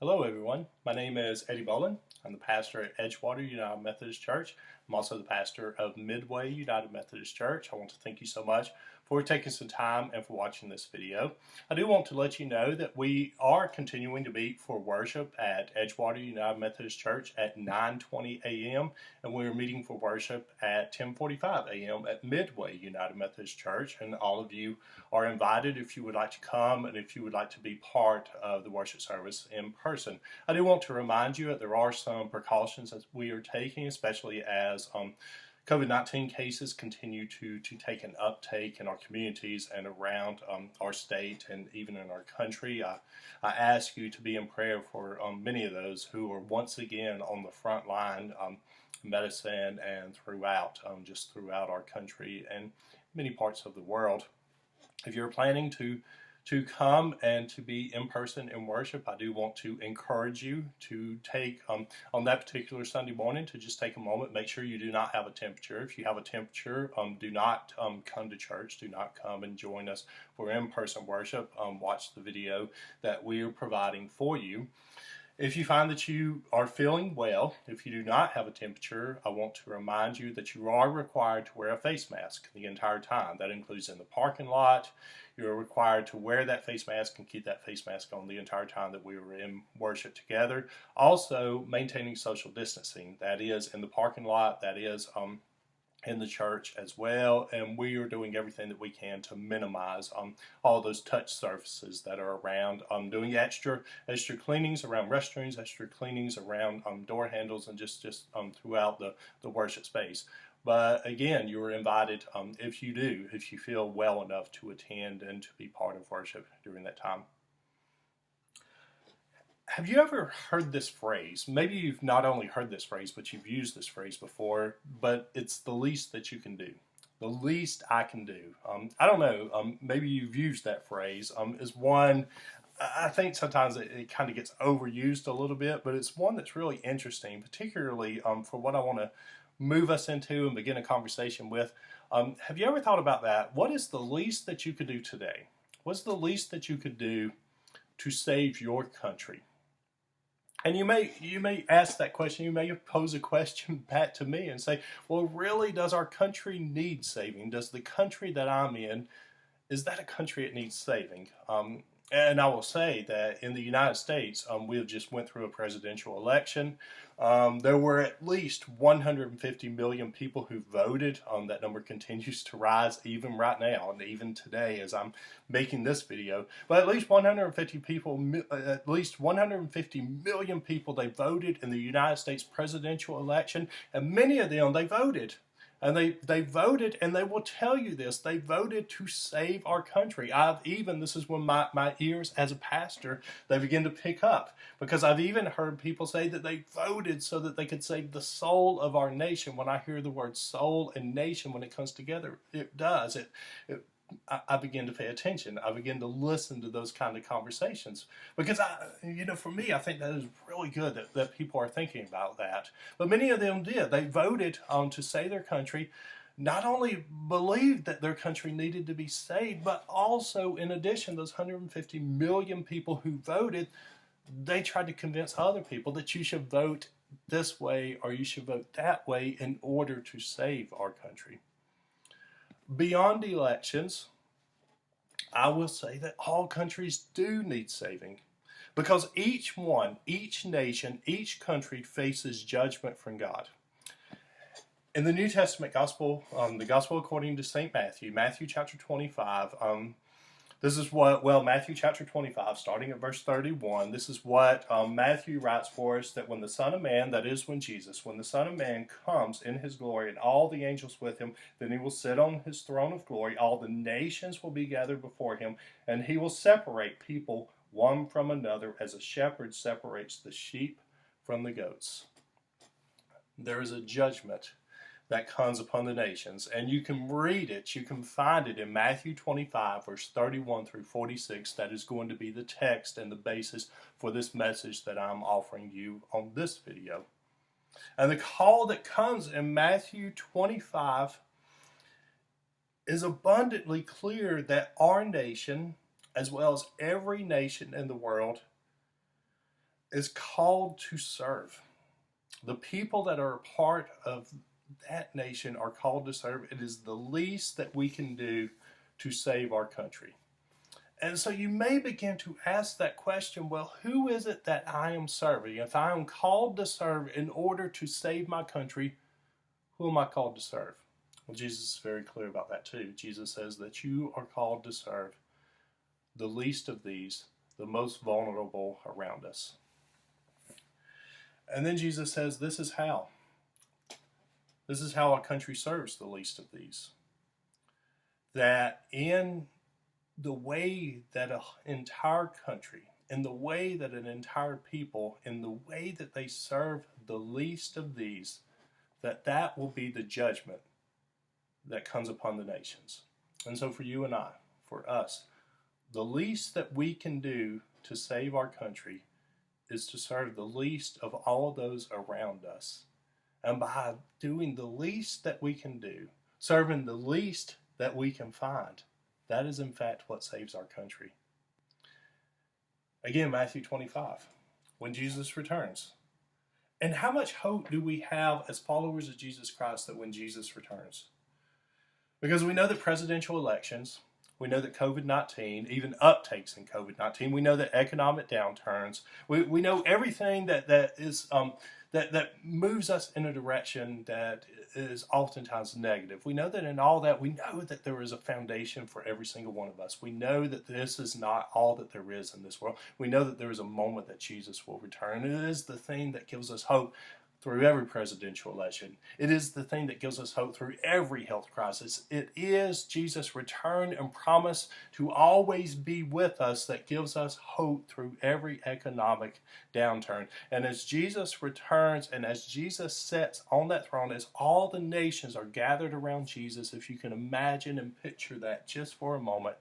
Hello everyone, my name is Eddie Bolen. I'm the pastor at Edgewater United Methodist Church. I'm also the pastor of Midway United Methodist Church. I want to thank you so much for taking some time and for watching this video. I do want to let you know that we are continuing to meet for worship at Edgewater United Methodist Church at 9:20 a.m. and we're meeting for worship at 10:45 a.m. at Midway United Methodist Church, and all of you are invited if you would like to come and if you would like to be part of the worship service in person. I do want to remind you that there are some precautions that we are taking, especially as COVID-19 cases continue to take an uptake in our communities and around our state and even in our country. I ask you to be in prayer for many of those who are once again on the front line, medicine and just throughout our country and many parts of the world. If you're planning to come and to be in person in worship, I do want to encourage you to take, on that particular Sunday morning, to just take a moment, make sure you do not have a temperature. If you have a temperature, do not come to church. Do not come and join us for in-person worship. Watch the video that we are providing for you. If you find that you are feeling well, if you do not have a temperature, I want to remind you that you are required to wear a face mask the entire time. That includes in the parking lot. You're required to wear that face mask and keep that face mask on the entire time that we were in worship together. Also, maintaining social distancing. That is in the parking lot, that is in the church as well, and we are doing everything that we can to minimize all those touch surfaces that are around, doing extra cleanings around restrooms, extra cleanings around door handles, and just throughout the worship space. But again, you are invited if you feel well enough to attend and to be part of worship during that time. Have you ever heard this phrase? Maybe you've not only heard this phrase, but you've used this phrase before, but it's the least that you can do. The least I can do. I don't know, maybe you've used that phrase. Is one, I think sometimes it kind of gets overused a little bit, but it's one that's really interesting, particularly for what I want to move us into and begin a conversation with. Have you ever thought about that? What is the least that you could do today? What's the least that you could do to save your country? And you may ask that question, you may pose a question back to me and say, well, really, does our country need saving? Does the country that I'm in, is that a country that needs saving? And I will say that in the United States, we have just went through a presidential election. There were at least 150 million people who voted. That number continues to rise even right now, and even today as I'm making this video. But at least 150 million people, they voted in the United States presidential election, and many of them, they voted. And they voted, and they will tell you this, they voted to save our country. This is when my ears as a pastor, they begin to pick up. Because I've even heard people say that they voted so that they could save the soul of our nation. When I hear the word soul and nation, when it comes together, it does. I begin to pay attention. I begin to listen to those kind of conversations because for me, I think that is really good that people are thinking about that. But many of them did. They voted to save their country, not only believed that their country needed to be saved, but also, in addition, those 150 million people who voted, they tried to convince other people that you should vote this way or you should vote that way in order to save our country. Beyond elections, I will say that all countries do need saving because each nation, each country faces judgment from God. In the New Testament gospel, the gospel according to St. Matthew chapter 25, Matthew chapter 25, starting at verse 31, this is what Matthew writes for us, that when the Son of Man, that is when the Son of Man comes in his glory and all the angels with him, then he will sit on his throne of glory. All the nations will be gathered before him, and he will separate people one from another as a shepherd separates the sheep from the goats. There is a judgment that comes upon the nations, and you can read it, you can find it in Matthew 25 verse 31 through 46. That is going to be the text and the basis for this message that I'm offering you on this video. And the call that comes in Matthew 25 is abundantly clear that our nation, as well as every nation in the world, is called to serve. The people that are a part of that nation are called to serve. It is the least that we can do to save our country. And so you may begin to ask that question, well, who is it that I am serving? If I am called to serve in order to save my country, who am I called to serve? Well, Jesus is very clear about that too. Jesus says that you are called to serve the least of these, the most vulnerable around us. And then Jesus says this is how. This is how a country serves the least of these. That in the way that an entire country, in the way that an entire people, in the way that they serve the least of these, that will be the judgment that comes upon the nations. And so for you and I, for us, the least that we can do to save our country is to serve the least of all those around us. And by doing the least that we can do, serving the least that we can find, that is in fact what saves our country. Again, Matthew 25, when Jesus returns. And how much hope do we have as followers of Jesus Christ that when Jesus returns? Because we know that presidential elections, we know that COVID-19, even uptakes in COVID-19, we know that economic downturns, we know everything that moves us in a direction that is oftentimes negative. We know that in all that, we know that there is a foundation for every single one of us. We know that this is not all that there is in this world. We know that there is a moment that Jesus will return. It is the thing that gives us hope through every presidential election. It is the thing that gives us hope through every health crisis. It is Jesus' return and promise to always be with us that gives us hope through every economic downturn. And as Jesus returns and as Jesus sits on that throne, as all the nations are gathered around Jesus, if you can imagine and picture that just for a moment,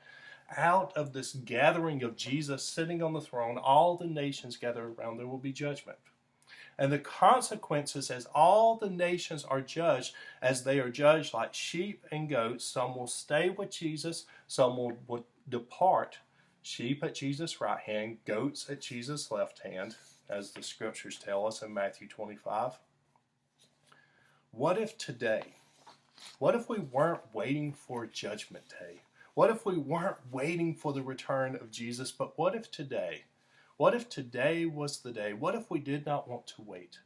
out of this gathering of Jesus sitting on the throne, all the nations gather around, there will be judgment. And the consequences, as all the nations are judged, as they are judged like sheep and goats, some will stay with Jesus, some will depart. Sheep at Jesus' right hand, goats at Jesus' left hand, as the scriptures tell us in Matthew 25. What if today, what if we weren't waiting for Judgment Day? What if we weren't waiting for the return of Jesus, but what if today? What if today was the day? What if we did not want to wait?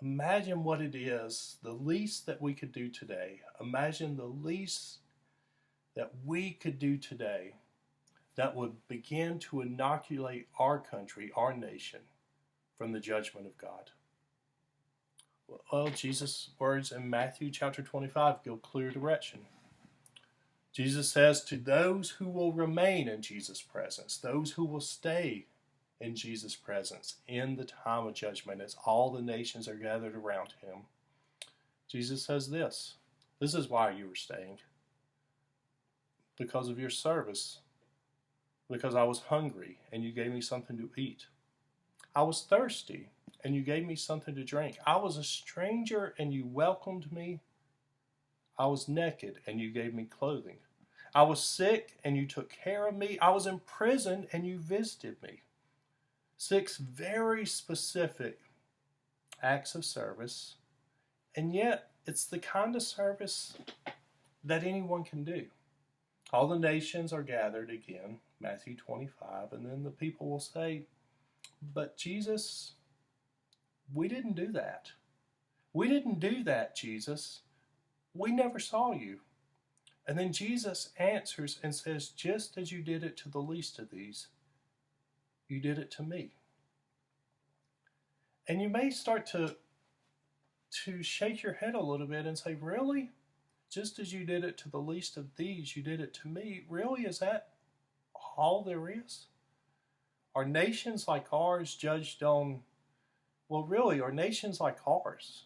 Imagine what it is, the least that we could do today. Imagine the least that we could do today that would begin to inoculate our country, our nation, from the judgment of God. Well, Jesus' words in Matthew chapter 25 give clear direction. Jesus says to those who will remain in Jesus' presence, those who will stay in Jesus' presence in the time of judgment as all the nations are gathered around him, Jesus says this is why you are staying. Because of your service, because I was hungry and you gave me something to eat. I was thirsty and you gave me something to drink. I was a stranger and you welcomed me. I was naked and you gave me clothing. I was sick and you took care of me. I was in prison and you visited me. 6 very specific acts of service, and yet it's the kind of service that anyone can do. All the nations are gathered again, Matthew 25, and then the people will say, but Jesus, we didn't do that. We didn't do that, Jesus. We never saw you. And then Jesus answers and says, just as you did it to the least of these, you did it to me. And you may start to shake your head a little bit and say, really? Just as you did it to the least of these, you did it to me. Really? Is that all there is? Are nations like ours judged on, well, really, are nations like ours,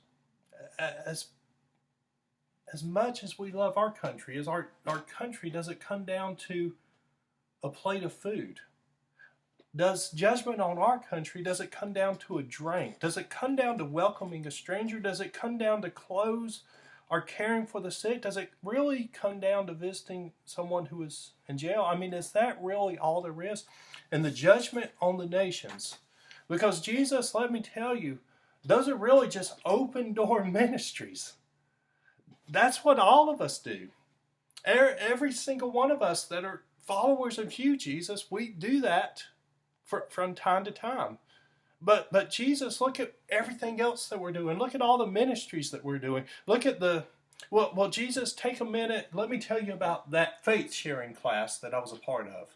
as much as we love our country, as our country, does it come down to a plate of food? Does judgment on our country, does it come down to a drink? Does it come down to welcoming a stranger? Does it come down to clothes or caring for the sick? Does it really come down to visiting someone who is in jail? I mean, is that really all there is? And the judgment on the nations Because Jesus, let me tell you, those are really just open door ministries. That's what all of us do. Every single one of us that are followers of you, Jesus, we do that from time to time. But Jesus, look at everything else that we're doing. Look at all the ministries that we're doing. Look at well, Jesus, take a minute. Let me tell you about that faith sharing class that I was a part of.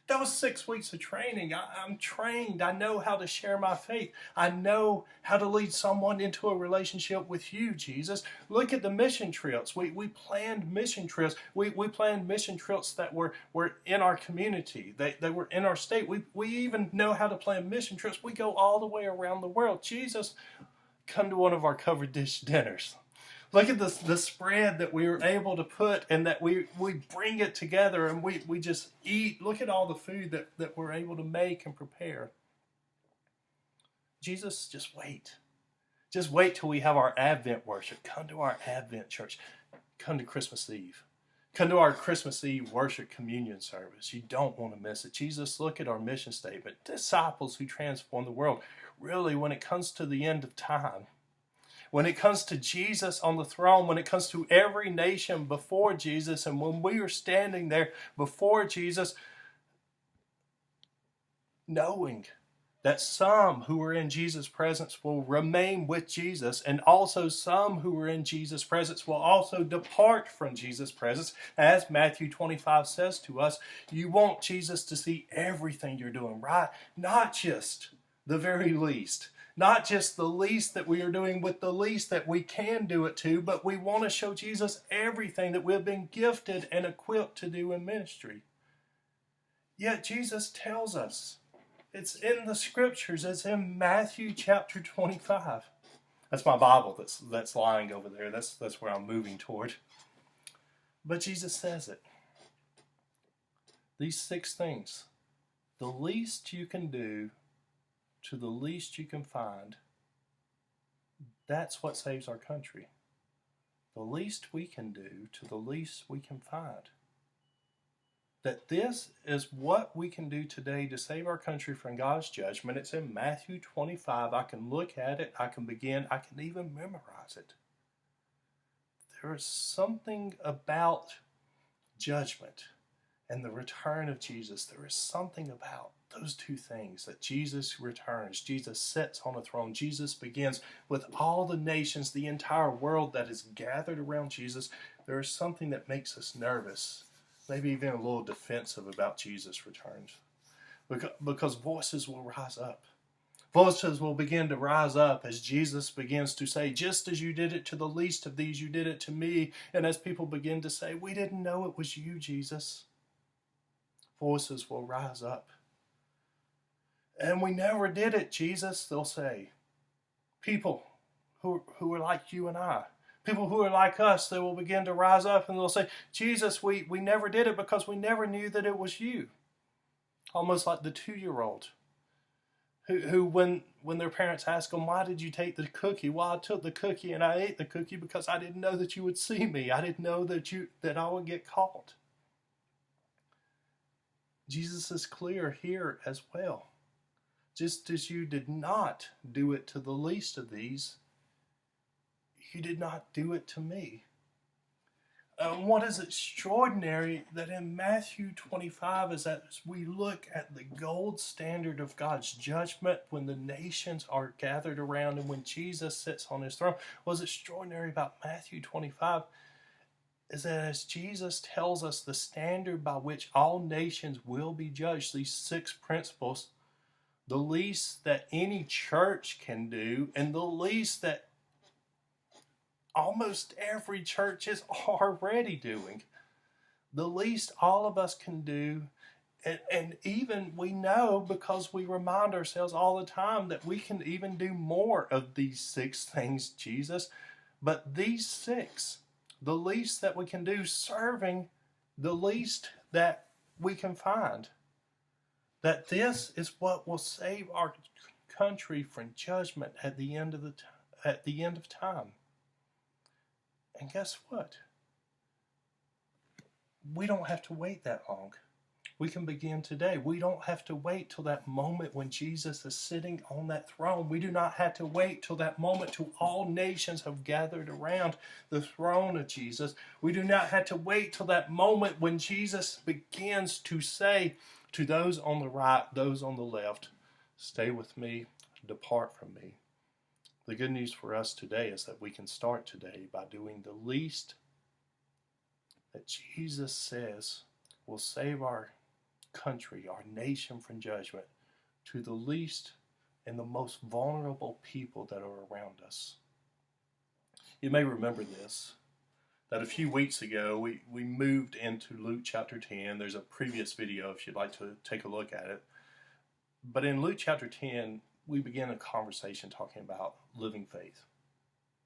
That was 6 weeks of training. I'm trained. I know how to share my faith. I know how to lead someone into a relationship with you, Jesus. Look at the mission trips. We planned mission trips. We planned mission trips that were in our community. They were in our state. We even know how to plan mission trips. We go all the way around the world. Jesus, come to one of our covered dish dinners. Look at the spread that we were able to put, and that we bring it together and we just eat. Look at all the food that we're able to make and prepare. Jesus, just wait. Just wait till we have our Advent worship. Come to our Advent church. Come to Christmas Eve. Come to our Christmas Eve worship communion service. You don't want to miss it. Jesus, look at our mission statement. Disciples who transform the world. Really, when it comes to the end of time, when it comes to Jesus on the throne, when it comes to every nation before Jesus, and when we are standing there before Jesus, knowing that some who are in Jesus' presence will remain with Jesus, and also some who are in Jesus' presence will also depart from Jesus' presence. As Matthew 25 says to us, you want Jesus to see everything you're doing, right? Not just the very least. Not just the least that we are doing with the least that we can do it to, but we want to show Jesus everything that we've been gifted and equipped to do in ministry. Yet Jesus tells us, it's in the scriptures, it's in Matthew chapter 25. That's my Bible that's lying over there. That's where I'm moving toward. But Jesus says it. These 6 things, the least you can do to the least you can find, that's what saves our country. The least we can do to the least we can find. That this is what we can do today to save our country from God's judgment. It's in Matthew 25. I can look at it. I can even memorize it. There is something about judgment and the return of Jesus. There is something about those 2 things, that Jesus returns, Jesus sits on a throne, Jesus begins with all the nations, the entire world that is gathered around Jesus. There is something that makes us nervous, maybe even a little defensive about Jesus' returns, because voices will rise up. Voices will begin to rise up as Jesus begins to say, just as you did it to the least of these, you did it to me. And as people begin to say, we didn't know it was you, Jesus, voices will rise up. And we never did it, Jesus, they'll say. People who are like you and I, people who are like us, they will begin to rise up and they'll say, Jesus, we never did it because we never knew that it was you. Almost like the 2-year-old who when their parents ask them, why did you take the cookie? Well, I took the cookie and I ate the cookie because I didn't know that you would see me. I didn't know that I would get caught. Jesus is clear here as well. Just as you did not do it to the least of these, you did not do it to me. What is extraordinary that in Matthew 25 is that as we look at the gold standard of God's judgment when the nations are gathered around and when Jesus sits on his throne, what's extraordinary about Matthew 25 is that as Jesus tells us the standard by which all nations will be judged, these 6 principles, the least that any church can do, and the least that almost every church is already doing, the least all of us can do, and even we know because we remind ourselves all the time that we can even do more of these 6 things, Jesus. But these 6, the least that we can do, serving the least that we can find. That this is what will save our country from judgment at the end of time. And guess what? We don't have to wait that long. We can begin today. We don't have to wait till that moment when Jesus is sitting on that throne. We do not have to wait till that moment till all nations have gathered around the throne of Jesus. We do not have to wait till that moment when Jesus begins to say to those on the right, those on the left, stay with me, depart from me. The good news for us today is that we can start today by doing the least that Jesus says will save our country, our nation from judgment, to the least and the most vulnerable people that are around us. You may remember this, that a few weeks ago we moved into Luke chapter 10. There's a previous video if you'd like to take a look at it. But in Luke chapter 10, we begin a conversation talking about living faith.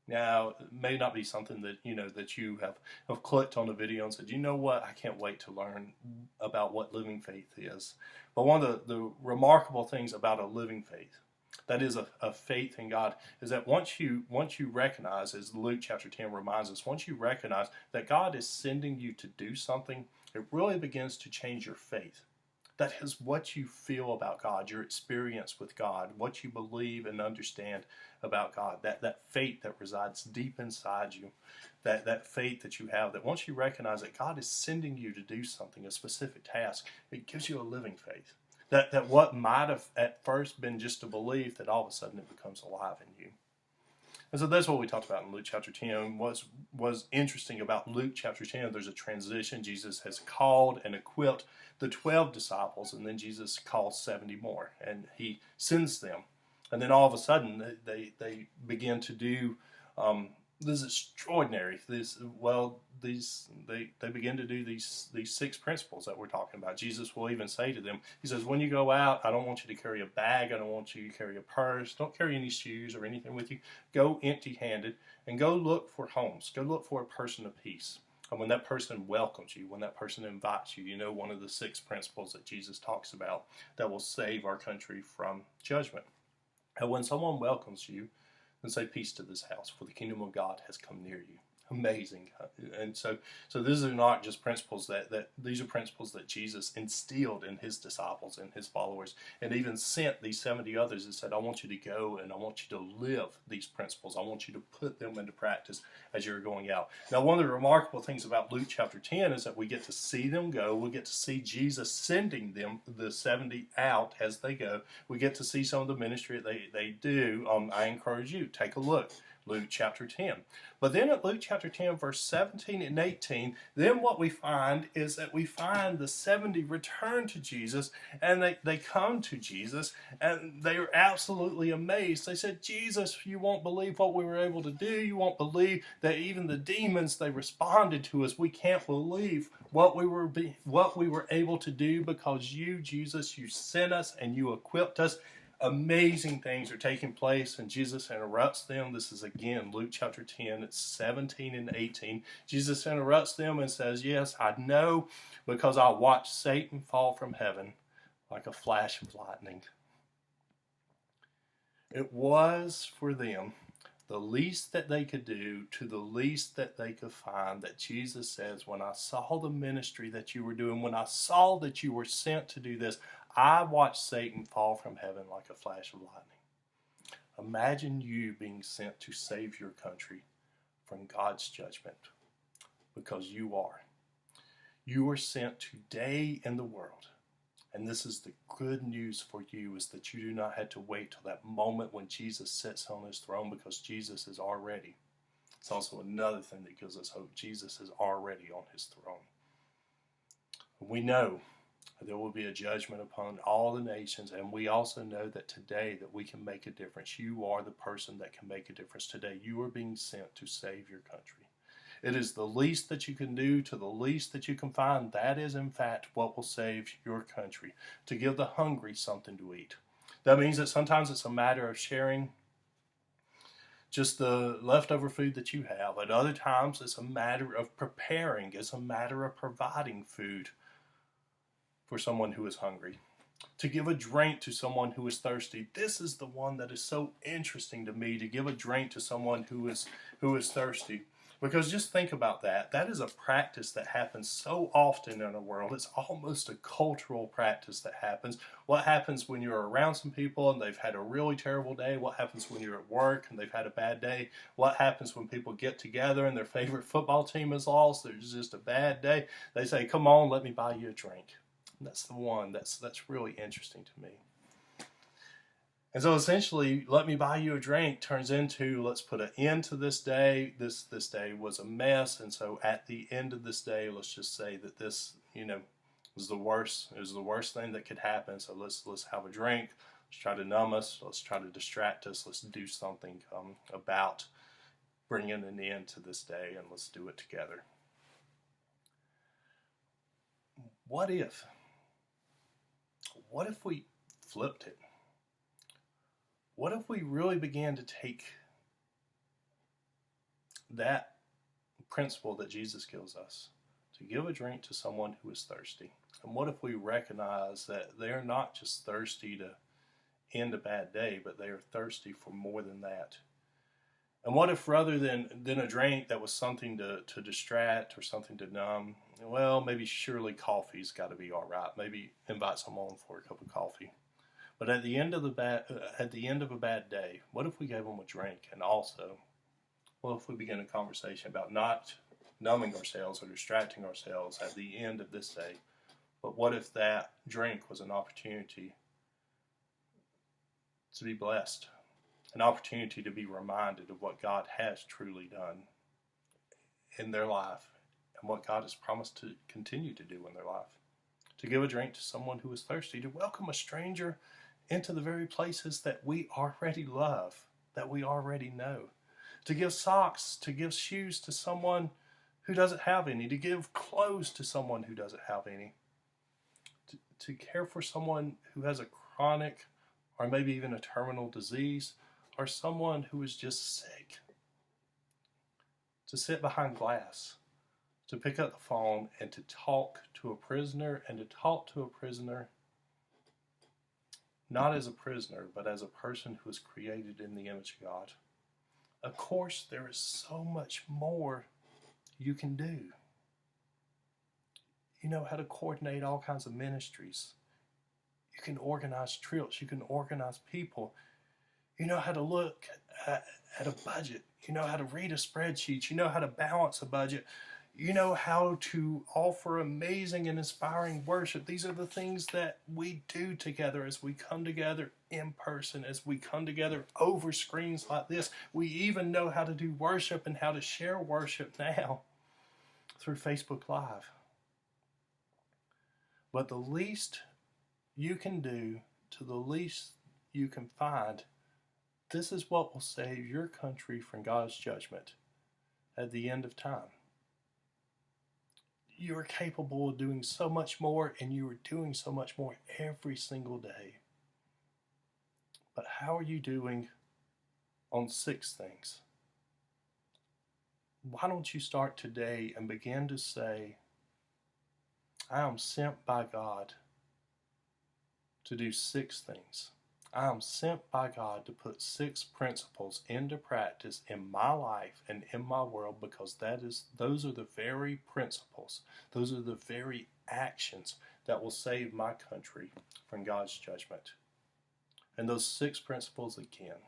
Now, it may not be something that you have clicked on the video and said, you know what, I can't wait to learn about what living faith is. But one of the remarkable things about a living faith, that is a faith in God, is that once you recognize, as Luke chapter 10 reminds us, once you recognize that God is sending you to do something, it really begins to change your faith. That is what you feel about God, your experience with God, what you believe and understand about God, that faith that resides deep inside you, that faith that you have, that once you recognize that God is sending you to do something, a specific task, it gives you a living faith. That what might have at first been just a belief, that all of a sudden it becomes alive in you. And so that's what we talked about in Luke chapter 10. Was interesting about Luke chapter 10, there's a transition. Jesus has called and equipped the 12 disciples, and then Jesus calls 70 more, and he sends them. And then all of a sudden, they begin to do this extraordinary. They begin to do these 6 principles that we're talking about. Jesus will even say to them, he says, when you go out, I don't want you to carry a bag. I don't want you to carry a purse. Don't carry any shoes or anything with you. Go empty-handed and go look for homes. Go look for a person of peace. And when that person welcomes you, when that person invites you, one of the 6 principles that Jesus talks about that will save our country from judgment. And when someone welcomes you, then say, peace to this house, for the kingdom of God has come near you. Amazing. And so these are not just principles that these are principles that Jesus instilled in his disciples and his followers, and even sent these 70 others and said, I want you to go and I want you to live these principles. I want you to put them into practice as you're going out. Now, one of the remarkable things about Luke chapter 10 is that we get to see them go. We get to see Jesus sending them, the 70, out as they go. We get to see some of the ministry they do. I encourage you, take a look. Luke chapter 10. But then at Luke chapter 10, verse 17 and 18, then what we find is that we find the 70 return to Jesus, and they come to Jesus, and they are absolutely amazed. They said, Jesus, you won't believe what we were able to do. You won't believe that even the demons, they responded to us. We can't believe what we were able to do because you, Jesus, you sent us and you equipped us. Amazing things are taking place, and Jesus interrupts them. This is again Luke chapter 10, it's 17 and 18. Jesus interrupts them and says, yes, I know, because I watched Satan fall from heaven like a flash of lightning. It was for them the least that they could do to the least that they could find, that Jesus says, when I saw the ministry that you were doing, when I saw that you were sent to do this, I watched Satan fall from heaven like a flash of lightning. Imagine you being sent to save your country from God's judgment, because you are. You are sent today in the world. And this is the good news for you, is that you do not have to wait till that moment when Jesus sits on his throne, because Jesus is already. It's also another thing that gives us hope. Jesus is already on his throne. We know there will be a judgment upon all the nations, and we also know that today that we can make a difference. You are the person that can make a difference today. You are being sent to save your country. It is the least that you can do to the least that you can find. That is, in fact, what will save your country. To give the hungry something to eat. That means that sometimes it's a matter of sharing just the leftover food that you have. At other times, it's a matter of preparing. It's a matter of providing food for someone who is hungry. To give a drink to someone who is thirsty. This is the one that is so interesting to me, to give a drink to someone who is thirsty. Because just think about that. That is a practice that happens so often in our world. It's almost a cultural practice that happens. What happens when you're around some people and they've had a really terrible day? What happens when you're at work and they've had a bad day? What happens when people get together and their favorite football team is lost? There's just a bad day. They say, come on, let me buy you a drink. And that's the one that's really interesting to me. And so essentially, let me buy you a drink turns into, let's put an end to this day. This day was a mess. And so at the end of this day, let's just say that this, was the worst. It was the worst thing that could happen. So let's have a drink. Let's try to numb us. Let's try to distract us. Let's do something about bringing an end to this day, and let's do it together. What if we flipped it? What if we really began to take that principle that Jesus gives us, to give a drink to someone who is thirsty? And what if we recognize that they're not just thirsty to end a bad day, but they are thirsty for more than that? And what if rather than a drink that was something to distract or something to numb, well, maybe surely coffee's got to be all right. Maybe invite someone for a cup of coffee. But at the end of a bad day, what if we gave them a drink? And also, what if we begin a conversation about not numbing ourselves or distracting ourselves at the end of this day? But what if that drink was an opportunity to be blessed, an opportunity to be reminded of what God has truly done in their life and what God has promised to continue to do in their life? To give a drink to someone who is thirsty, to welcome a stranger into the very places that we already love, that we already know. To give socks, to give shoes to someone who doesn't have any, to give clothes to someone who doesn't have any. To care for someone who has a chronic or maybe even a terminal disease, or someone who is just sick. To sit behind glass, to pick up the phone and to talk to a prisoner, and to talk to a prisoner not as a prisoner, but as a person who is created in the image of God. Of course, there is so much more you can do. You know how to coordinate all kinds of ministries. You can organize trips. You can organize people. You know how to look at a budget. You know how to read a spreadsheet. You know how to balance a budget. You know how to offer amazing and inspiring worship. These are the things that we do together as we come together in person, as we come together over screens like this. We even know how to do worship and how to share worship now through Facebook Live. But the least you can do to the least you can find, this is what will save your country from God's judgment at the end of time. You are capable of doing so much more, and you are doing so much more every single day. But how are you doing on 6 things? Why don't you start today and begin to say, I am sent by God to do 6 things. I am sent by God to put 6 principles into practice in my life and in my world, because those are the very principles, those are the very actions that will save my country from God's judgment. And those 6 principles again: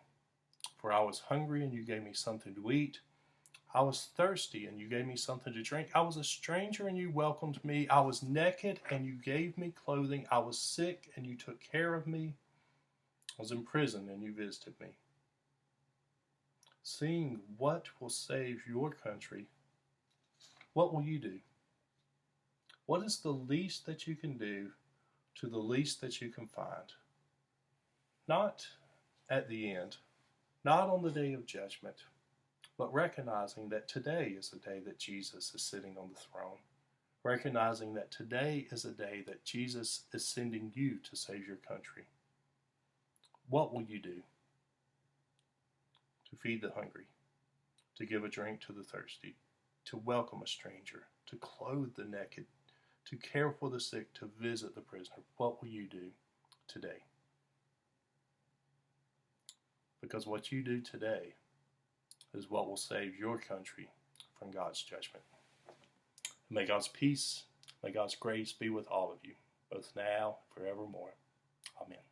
for I was hungry and you gave me something to eat. I was thirsty and you gave me something to drink. I was a stranger and you welcomed me. I was naked and you gave me clothing. I was sick and you took care of me. I was in prison and you visited me. Seeing what will save your country, what will you do? What is the least that you can do to the least that you can find? Not at the end, not on the day of judgment, but recognizing that today is the day that Jesus is sitting on the throne. Recognizing that today is a day that Jesus is sending you to save your country. What will you do? To feed the hungry, to give a drink to the thirsty, to welcome a stranger, to clothe the naked, to care for the sick, to visit the prisoner. What will you do today? Because what you do today is what will save your country from God's judgment. May God's peace, may God's grace be with all of you, both now and forevermore. Amen.